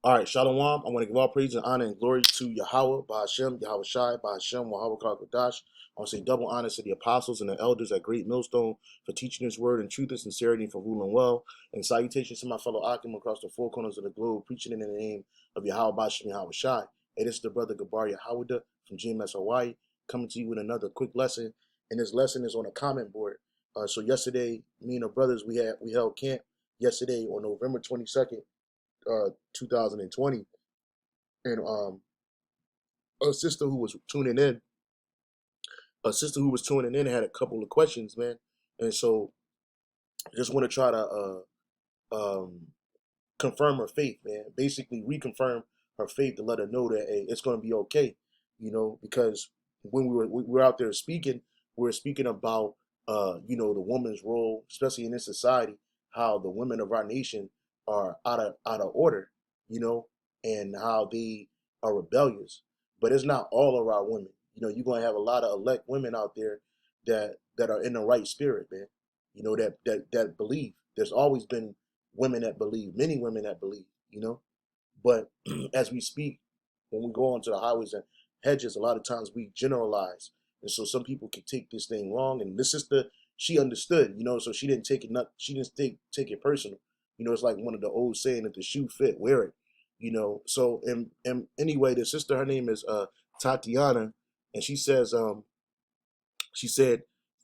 All right, Shalom. I want to give all praise and honor and glory to Yahweh, Bahashem, Yahweh Shai, Bahashem, Yahweh Kakadash. I want to say double honor to the apostles and the elders at Great Millstone for teaching this word in truth and sincerity and for ruling well. And salutations to my fellow Akim across the four corners of the globe, preaching in the name of Yahweh, Bahashem, Yahweh Shai. Hey, this is the brother Gabar Yahweh from GMS Hawaii, coming to you with another quick lesson. And this lesson is on a comment board. So yesterday, me and the brothers, we held camp yesterday on November 22nd. 2020, and a sister who was tuning in, had a couple of questions, man, and so I just want to try to confirm her faith, man. Basically, reconfirm her faith to let her know that hey, it's going to be okay, because when we were out there speaking, we were speaking about the woman's role, especially in this society, how the women of our nation are out of order, you know, and how they are rebellious. But it's not all of our women. You're gonna have a lot of elect women out there that are in the right spirit, man. That believe. There's always been women that believe, many women that believe. But as we speak, when we go onto the highways and hedges, a lot of times we generalize. And so some people can take this thing wrong. And this sister, she understood, so she didn't take it not she didn't take it personal. It's like one of the old saying, if the shoe fit, wear it. So and anyway, the sister, her name is Tatiana, and she said,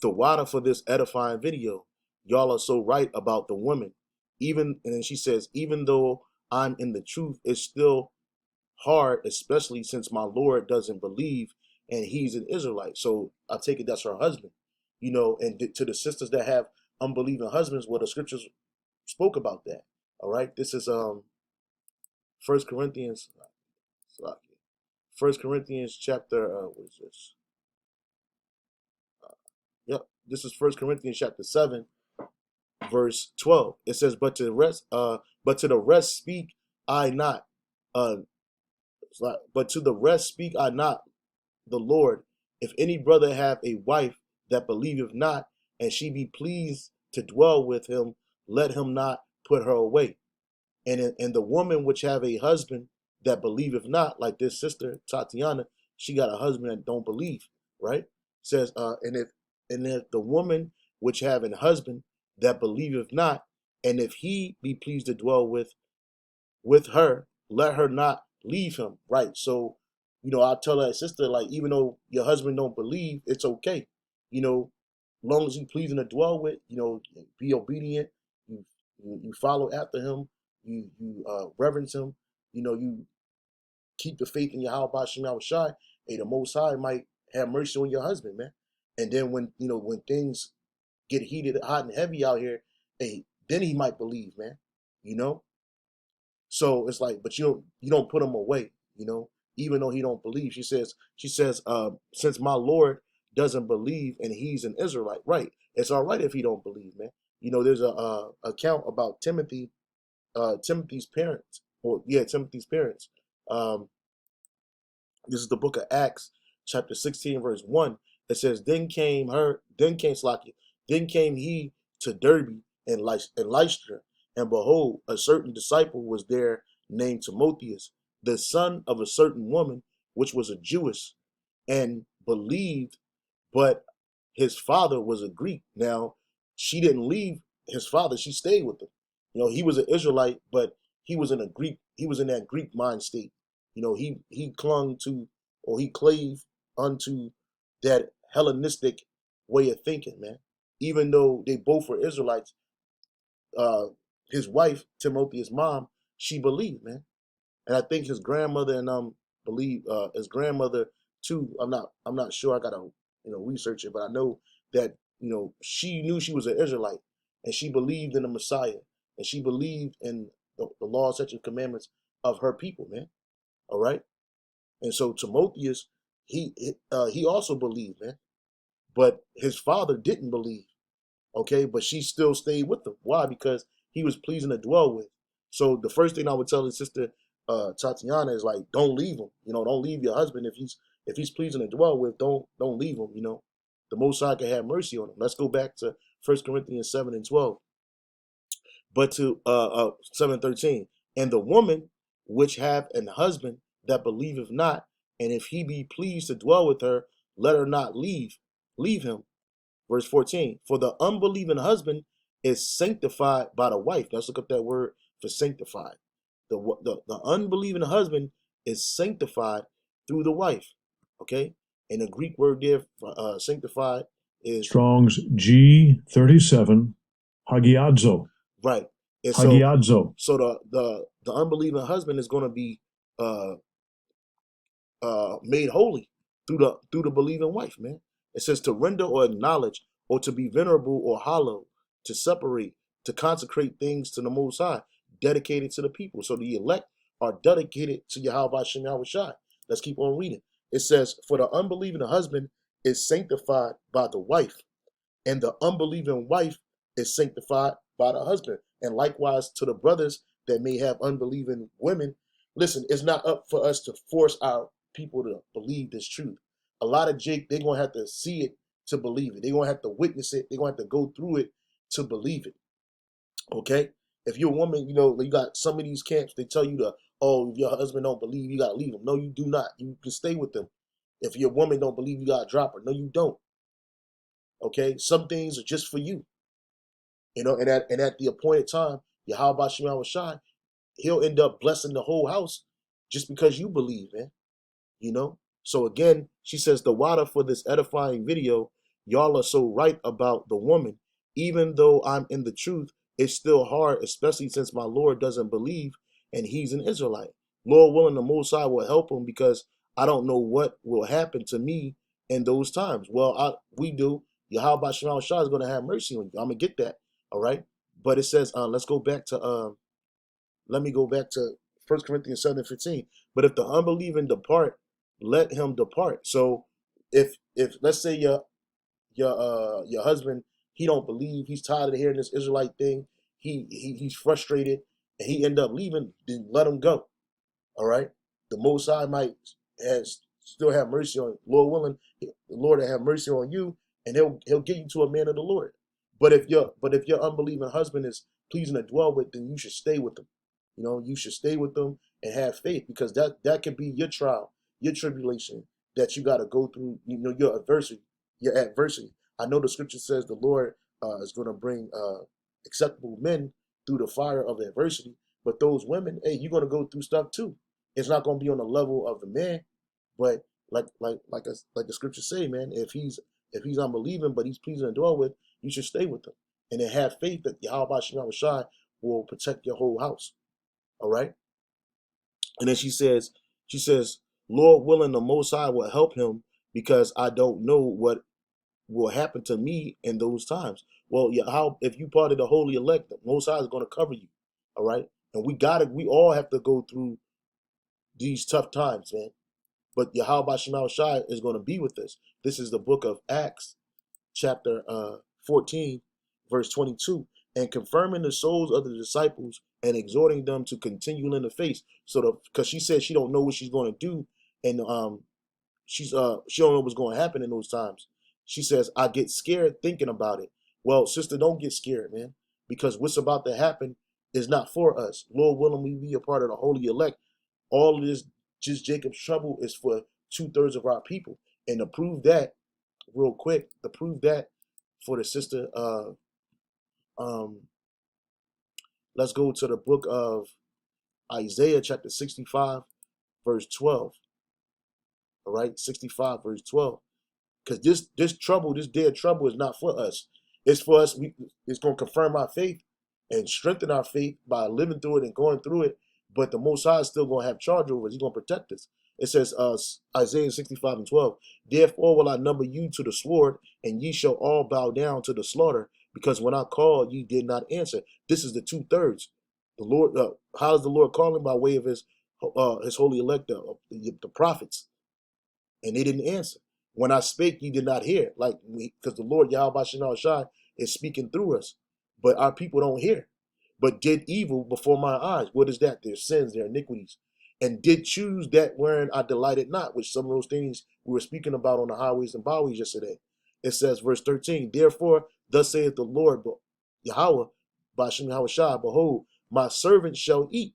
the water for this edifying video. Y'all are so right about the women. And then she says, even though I'm in the truth, it's still hard, especially since my Lord doesn't believe and he's an Israelite. So I take it that's her husband. And to the sisters that have unbelieving husbands, well, the scriptures spoke about that. All right. This is First Corinthians, First Corinthians chapter what is this? Yep. This is First Corinthians chapter 7, verse 12. It says, but to the rest speak I not. But to the rest speak I not the Lord. If any brother have a wife that believeth not, and she be pleased to dwell with him, let him not put her away. And the woman which have a husband that believeth not, like this sister Tatiana, she got a husband that don't believe, right? Says, and if the woman which have an husband that believeth not, and if he be pleased to dwell with her, let her not leave him, right? So, I'll tell that sister, like, even though your husband don't believe, it's okay. Long as he pleasing to dwell with, be obedient, you follow after him, you reverence him, you keep the faith in Yahweh Bashim Yahweh Shai, hey, the Most High might have mercy on your husband, man. And then when things get heated, hot and heavy out here, hey, then he might believe, man. You know, so it's like, but you don't put him away, even though he don't believe. She says, since my Lord doesn't believe and he's an Israelite, right? It's all right if he don't believe, man. There's a account about Timothy's parents, or yeah, Timothy's parents. Um, this is the book of Acts, chapter 16, verse 1. It says, then came he to Derbe and Lystra, and behold, a certain disciple was there named Timotheus, the son of a certain woman, which was a Jewess, and believed, but his father was a Greek. Now, she didn't leave his father, she stayed with him. He was an Israelite, but he was in that Greek mind state. He clung to, or he clave unto that Hellenistic way of thinking, man. Even though they both were Israelites, uh, his wife, Timotheus' mom, she believed, man. And I think his grandmother and believe his grandmother too. I'm not sure. I gotta research it, but I know that she knew she was an Israelite and she believed in the Messiah and she believed in the law, such and commandments of her people, man. All right. And so Timotheus, he also believed, man, but his father didn't believe. Okay, but she still stayed with him. Why? Because he was pleasing to dwell with. So the first thing I would tell his sister Tatiana is like, don't leave him. Don't leave your husband if he's pleasing to dwell with. Don't leave him. The Most High can have mercy on him. Let's go back to First Corinthians 7 and 12. But to 7:13, and the woman which have an husband that believeth not, and if he be pleased to dwell with her, let her not leave him. Verse 14, for the unbelieving husband is sanctified by the wife. Let's look up that word for sanctified. The unbelieving husband is sanctified through the wife. Okay? And the Greek word there for sanctified is Strong's G37, hagiadzo. right. And Hagiadzo. So the unbelieving husband is going to be made holy through the believing wife, man. It says to render or acknowledge or to be venerable or hollow, to separate, to consecrate things to the Most High, dedicated to the people. So the elect are dedicated to Yahweh Shem Yahushai. Let's keep on reading. It says, for the unbelieving husband is sanctified by the wife, and the unbelieving wife is sanctified by the husband. And likewise to the brothers that may have unbelieving women. Listen, it's not up for us to force our people to believe this truth. A lot of Jake, they're going to have to see it to believe it. They're going to have to witness it. They're going to have to go through it to believe it. Okay? If you're a woman, you got some of these camps, they tell you if your husband don't believe, you got to leave him. No, you do not. You can stay with them. If your woman don't believe, you got to drop her. No, you don't. Okay? Some things are just for you. And at the appointed time, Yahweh Shem Shai, he'll end up blessing the whole house just because you believe, man. So again, she says the water for this edifying video, y'all are so right about the woman. Even though I'm in the truth, it's still hard, especially since my Lord doesn't believe and he's an Israelite. Lord willing, the Most High will help him because I don't know what will happen to me in those times. Well, we do. Yahweh Shem Shai is going to have mercy on you. I'm going to get that. All right. But it says, let me go back to 1 Corinthians 7:15. But if the unbelieving depart, let him depart. So if let's say your husband, he don't believe, he's tired of hearing this Israelite thing, he's frustrated, and he end up leaving, then let him go. All right. The Most High might still have mercy on, Lord willing, the Lord will have mercy on you, and he'll get you to a man of the Lord. But if your unbelieving husband is pleasing to dwell with, then you should stay with them. You should stay with them and have faith, because that could be your trial, your tribulation that you got to go through. Your adversity. I know the scripture says the Lord is going to bring acceptable men through the fire of adversity, but those women, hey, you're going to go through stuff too. It's not going to be on the level of the man, but like the scriptures say, man, if he's unbelieving but he's pleasing to dwell with, you should stay with him and then have faith that Yahweh Shem Shai will protect your whole house. All right. And then she says, Lord willing, the Most High will help him because I don't know what will happen to me in those times. Well, if you part of the holy elect, the Most High is going to cover you. All right. And we all have to go through these tough times, man. But Yahweh Shem Shai is going to be with us. This is the book of Acts, chapter 14, verse 22, and confirming the souls of the disciples and exhorting them to continue in the faith. So because she said she don't know what she's going to do, and she don't know what's going to happen in those times. She says, I get scared thinking about it. Well, sister, don't get scared, man, because what's about to happen is not for us. Lord willing, we be a part of the holy elect. All of this, just Jacob's trouble, is for 2/3 of our people. And to prove that, real quick, for the sister, let's go to the book of Isaiah, chapter 65, verse 12. All right, 65, verse 12. Because this trouble, this day of trouble, is not for us. It's for us. It's going to confirm our faith and strengthen our faith by living through it and going through it. But the Most High is still going to have charge over us. He's going to protect us. It says, Isaiah 65 and 12, therefore will I number you to the sword, and ye shall all bow down to the slaughter, because when I called, ye did not answer. This is the 2/3. The Lord, how is the Lord calling? By way of his holy elect, the prophets, and they didn't answer. When I spake, ye did not hear, because the Lord Yahweh Shem Shai is speaking through us, but our people don't hear. But did evil before my eyes. What is that? Their sins, their iniquities. And did choose that wherein I delighted not, which some of those things we were speaking about on the highways and byways yesterday. It says, verse 13, therefore, thus saith the Lord, Yahweh, Bashem Yahushua, behold, my servant shall eat,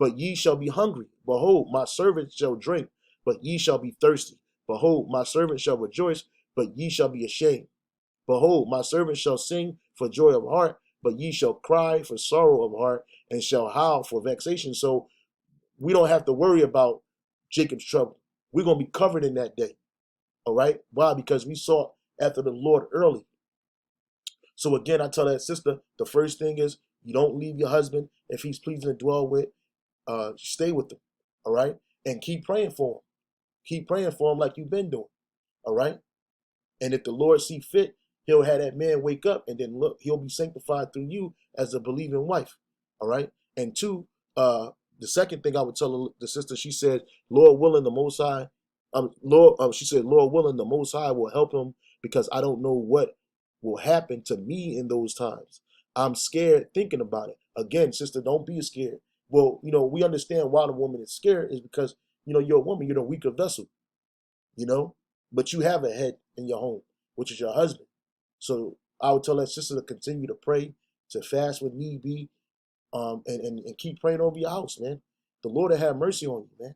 but ye shall be hungry. Behold, my servant shall drink, but ye shall be thirsty. Behold, my servant shall rejoice, but ye shall be ashamed. Behold, my servant shall sing for joy of heart, but ye shall cry for sorrow of heart, and shall howl for vexation. So we don't have to worry about Jacob's trouble. We're going to be covered in that day. All right? Why? Because we sought after the Lord early. So again, I tell that sister, the first thing is you don't leave your husband if he's pleasing to dwell with. Stay with him. All right? And keep praying for him. Keep praying for him like you've been doing. All right? And if the Lord see fit, he'll have that man wake up, and then look, he'll be sanctified through you as a believing wife. All right? And two, the second thing I would tell the sister, she said, Lord willing, the Most High, she said, Lord willing, the Most High will help him, because I don't know what will happen to me in those times. I'm scared thinking about it. Again, sister, don't be scared. Well, we understand why the woman is scared is because, you're a woman, you're the weaker vessel, but you have a head in your home, which is your husband. So I would tell that sister to continue to pray, to fast when need be, and keep praying over your house, man. The Lord will have mercy on you, man.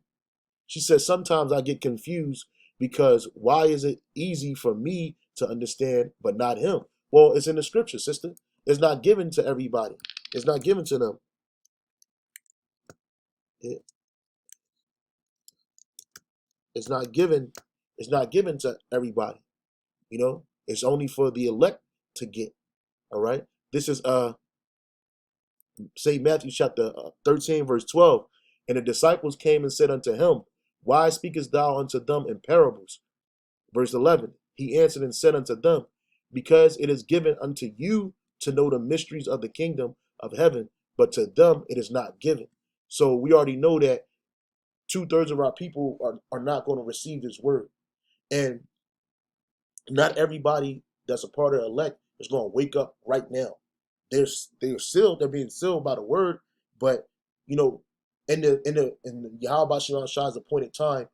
She says, sometimes I get confused because why is it easy for me to understand, but not him? Well, it's in the scripture, sister. It's not given to everybody. It's not given to them. It's not given to everybody. It's only for the elect to get. All right. This is St. Matthew chapter 13, verse 12. And the disciples came and said unto him, why speakest thou unto them in parables? Verse 11. He answered and said unto them, because it is given unto you to know the mysteries of the kingdom of heaven, but to them it is not given. So we already know that 2/3 of our people are not going to receive this word. And not everybody that's a part of the elect is going to wake up right now. They're being sealed by the word, but in the Yahweh Shai's appointed time,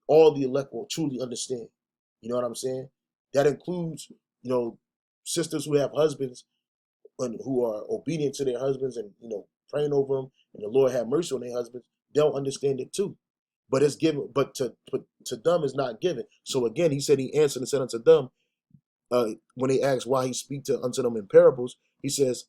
all the elect will truly understand. You know what I'm saying? That includes, sisters who have husbands and who are obedient to their husbands and praying over them, and the Lord have mercy on their husbands. They'll understand it too. But it's given, but to them is not given. So again, he said, he answered and said unto them, when they asked why he speak unto them in parables, he says,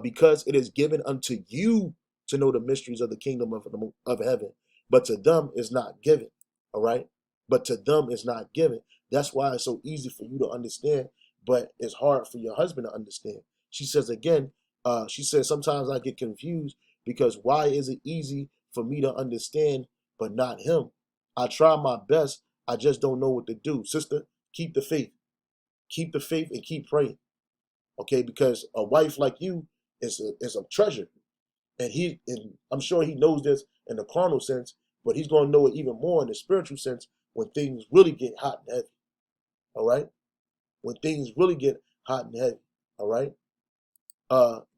because it is given unto you to know the mysteries of the kingdom of heaven, but to them is not given. All right? But to them is not given. That's why it's so easy for you to understand, but it's hard for your husband to understand. She says again, she says, sometimes I get confused because why is it easy for me to understand, but not him? I try my best. I just don't know what to do. Sister, keep the faith. Keep the faith and keep praying. Okay, because a wife like you is a treasure. And I'm sure he knows this in the carnal sense, but he's going to know it even more in the spiritual sense when things really get hot and heavy. All right? When things really get hot and heavy. All right?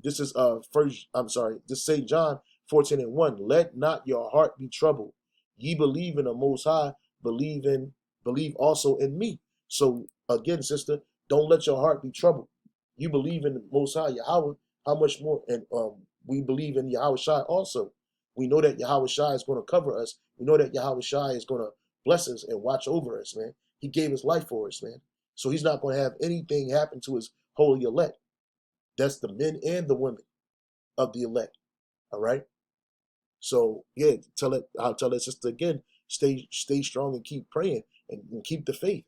This is this St. John 14:1. Let not your heart be troubled. Ye believe in the Most High, believe also in me. So again, sister, don't let your heart be troubled. You believe in the Most High Yahweh, how much more? And we believe in Yahweh Shai also. We know that Yahweh Shai is going to cover us. We know that Yahweh Shai is going to bless us and watch over us, man. He gave his life for us, man. So he's not going to have anything happen to his holy elect. That's the men and the women of the elect. All right. So yeah, I'll tell that sister again, stay strong and keep praying and keep the faith.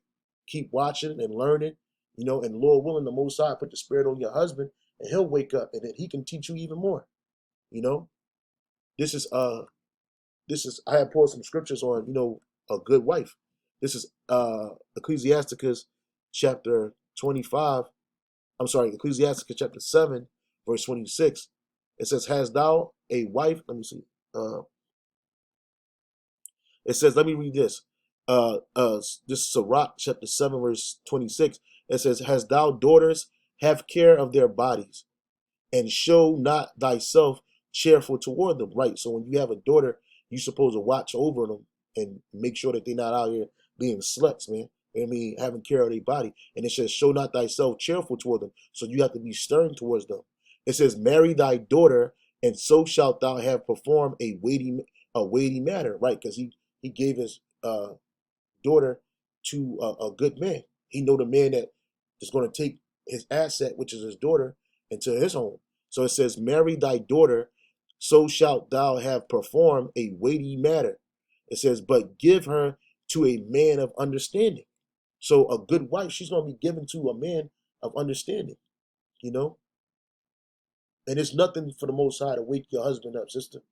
Keep watching and learning, and Lord willing, the Most High put the spirit on your husband and he'll wake up and then he can teach you even more. This is I have pulled some scriptures on, a good wife. This is Ecclesiasticus chapter 25. I'm sorry, Ecclesiasticus chapter 7, verse 26. It says, hast thou a wife? Let me see. It says, let me read this. This is Sirach chapter 7, verse 26. It says, hast thou daughters, have care of their bodies, and show not thyself cheerful toward them. Right. So when you have a daughter, you're supposed to watch over them and make sure that they're not out here being sluts, man. Having care of their body. And it says, show not thyself cheerful toward them. So you have to be stern towards them. It says, marry thy daughter and so shalt thou have performed a weighty matter, right? Because he gave his daughter to a good man. He know the man that is going to take his asset, which is his daughter, into his home. So it says, marry thy daughter, so shalt thou have performed a weighty matter. It says, but give her to a man of understanding. So a good wife, she's going to be given to a man of understanding, you know? And it's nothing for the Most High to wake your husband up, sister,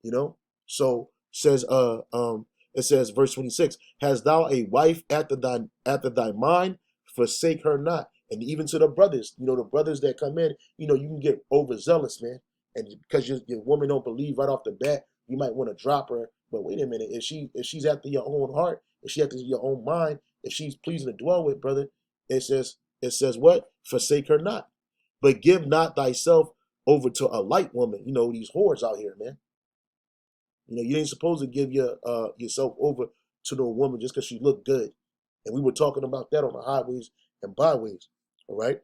you know? So it says, verse 26, has thou a wife after thy mind? Forsake her not. And even to the brothers, the brothers that come in, you can get overzealous, man. And because your woman don't believe right off the bat, you might want to drop her. But wait a minute, if she's after your own heart, if she after your own mind, if she's pleasing to dwell with, brother, it says what? Forsake her not. But give not thyself over to a light woman. These whores out here, man. You ain't supposed to give yourself over to no woman just because she looked good. And we were talking about that on the highways and byways. All right.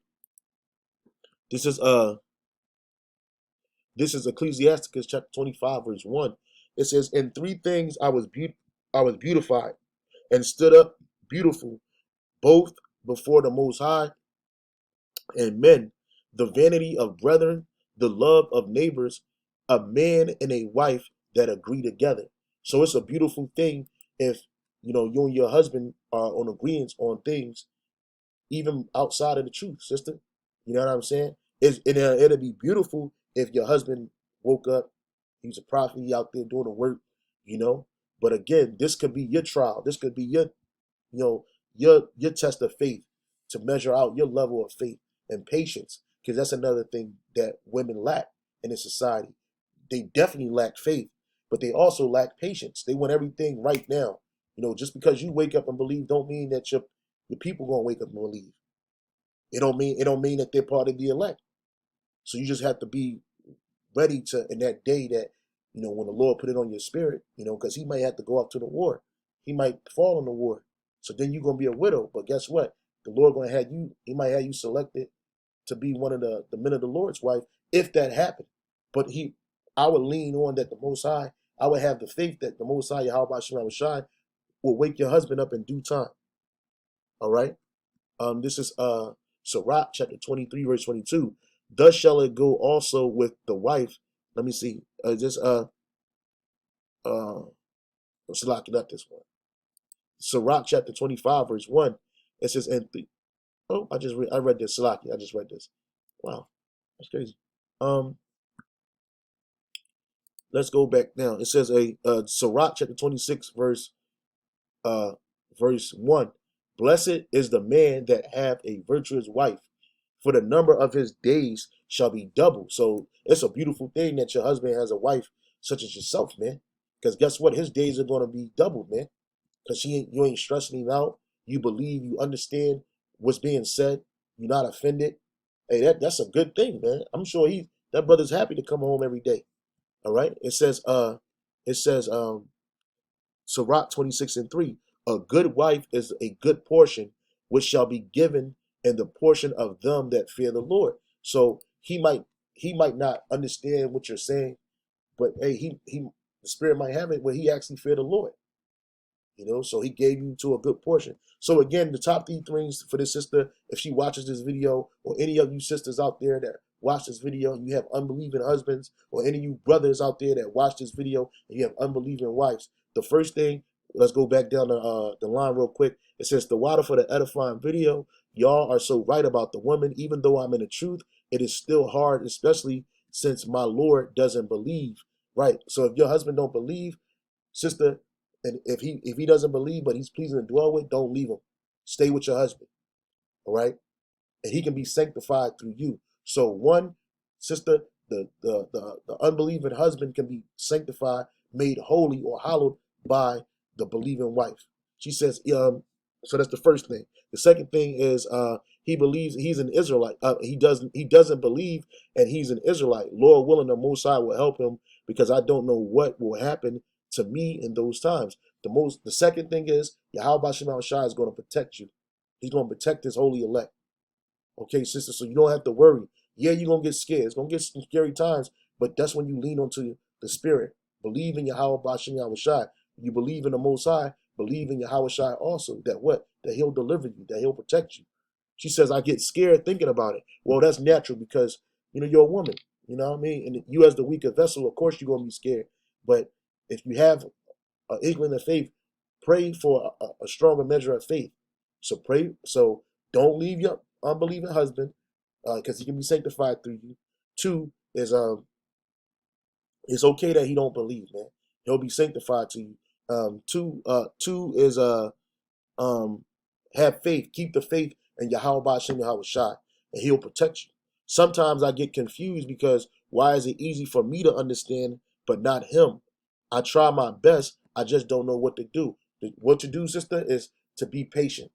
This is Ecclesiasticus chapter 25, verse 1. It says, in three things I was beautified and stood up beautiful, both before the Most High and men, the vanity of brethren, the love of neighbors, a man and a wife that agree together. So it's a beautiful thing if you and your husband are on agreements on things, even outside of the truth, sister. You know what I'm saying? It'll be beautiful if your husband woke up, he's a prophet, he out there doing the work, But again, this could be your trial. This could be your test of faith to measure out your level of faith and patience, because that's another thing that women lack in this society. They definitely lack faith, but they also lack patience. They want everything right now. Just because you wake up and believe don't mean that your people gonna wake up and believe. It don't mean that they're part of the elect. So you just have to be ready to in that day that when the Lord put it on your spirit, because he might have to go out to the war. He might fall in the war. So then you're gonna be a widow. But guess what? The Lord gonna have you, he might have you selected to be one of the men of the Lord's wife, if that happened. But I would lean on that the Most High, I would have the faith that the Most High, Yahweh Shem Shai, will wake your husband up in due time. All right? This is Sirach chapter 23, verse 22. Thus shall it go also with the wife. Let me see. Sirach, not this one. Sirach chapter 25, verse 1. It says, I read this. Sirach, I just read this. Wow, that's crazy. Let's go back now. It says Sirach chapter 26, verse 1. Blessed is the man that hath a virtuous wife, for the number of his days shall be double. So it's a beautiful thing that your husband has a wife such as yourself, man. Because guess what? His days are going to be doubled, man. Because you ain't stressing him out. You believe, you understand what's being said. You're not offended. Hey, that's a good thing, man. I'm sure that brother's happy to come home every day. All right. It says Sirach 26 and 3, a good wife is a good portion, which shall be given in the portion of them that fear the Lord. So he might not understand what you're saying, but hey, the spirit might have it where he actually fear the Lord. So he gave you to a good portion. So again, the top three things for this sister, if she watches this video, or any of you sisters out there that watch this video and you have unbelieving husbands, or any of you brothers out there that watch this video and you have unbelieving wives, the first thing, let's go back down the line real quick. It says, the water for the edifying video. Y'all are so right about the woman. Even though I'm in the truth, it is still hard, especially since my Lord doesn't believe. Right. So if your husband don't believe, sister, and if he doesn't believe, but he's pleasing to dwell with, don't leave him. Stay with your husband. All right? And he can be sanctified through you. So one, sister, the unbelieving husband can be sanctified, made holy or hallowed by the believing wife. She says, so that's the first thing. The second thing is he believes he's an Israelite. He doesn't believe, and he's an Israelite. Lord willing, the Most High will help him, because I don't know what will happen to me in those times. The second thing is Yahweh Shem Shai is going to protect you. He's going to protect his holy elect. Okay, sister, so you don't have to worry. Yeah, you're going to get scared. It's going to get some scary times, But that's when you lean onto the Spirit. Believe in Yahweh Bashim Yahweh Shai. You believe in the Most High. Believe in Yahweh Shai also. That what? That He'll deliver you. That He'll protect you. She says, I get scared thinking about it. Well, that's natural because, you're a woman. You know what I mean? And you as the weaker vessel, of course, you're going to be scared. But if you have an inkling of faith, pray for a stronger measure of faith. So pray. So don't leave your unbelieving husband because he can be sanctified through you. 2 is it's okay that he don't believe, man. He'll be sanctified to you. Two is have faith. Keep the faith in Yahweh Ba'ashem Yahweh Shai, and He'll protect you. Sometimes I get confused because why is it easy for me to understand but not him? I try my best. I just don't know what to do. What to do, sister, is to be patient.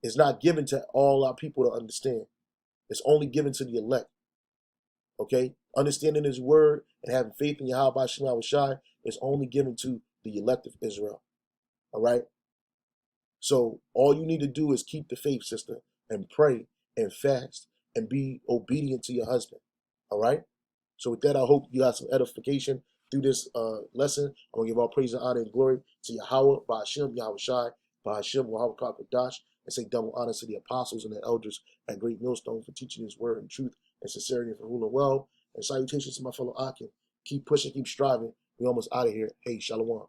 It's not given to all our people to understand. It's only given to the elect. Okay? Understanding His word and having faith in Yahweh Ba'ashem Yahweh Shai is only given to the elect of Israel. All right? So all you need to do is keep the faith, sister, and pray and fast and be obedient to your husband. All right? So with that, I hope you got some edification through this lesson. I'm going to give all praise and honor and glory to Yahweh, Ba'ashem, Yahweh Shai, Ba'ashem, Yahweh Kakadash, and say double honor to the apostles and the elders at Great Millstone for teaching His word and truth and sincerity and for ruling well. And salutations to my fellow Akin. Keep pushing, keep striving. We almost out of here. Hey, Shalom.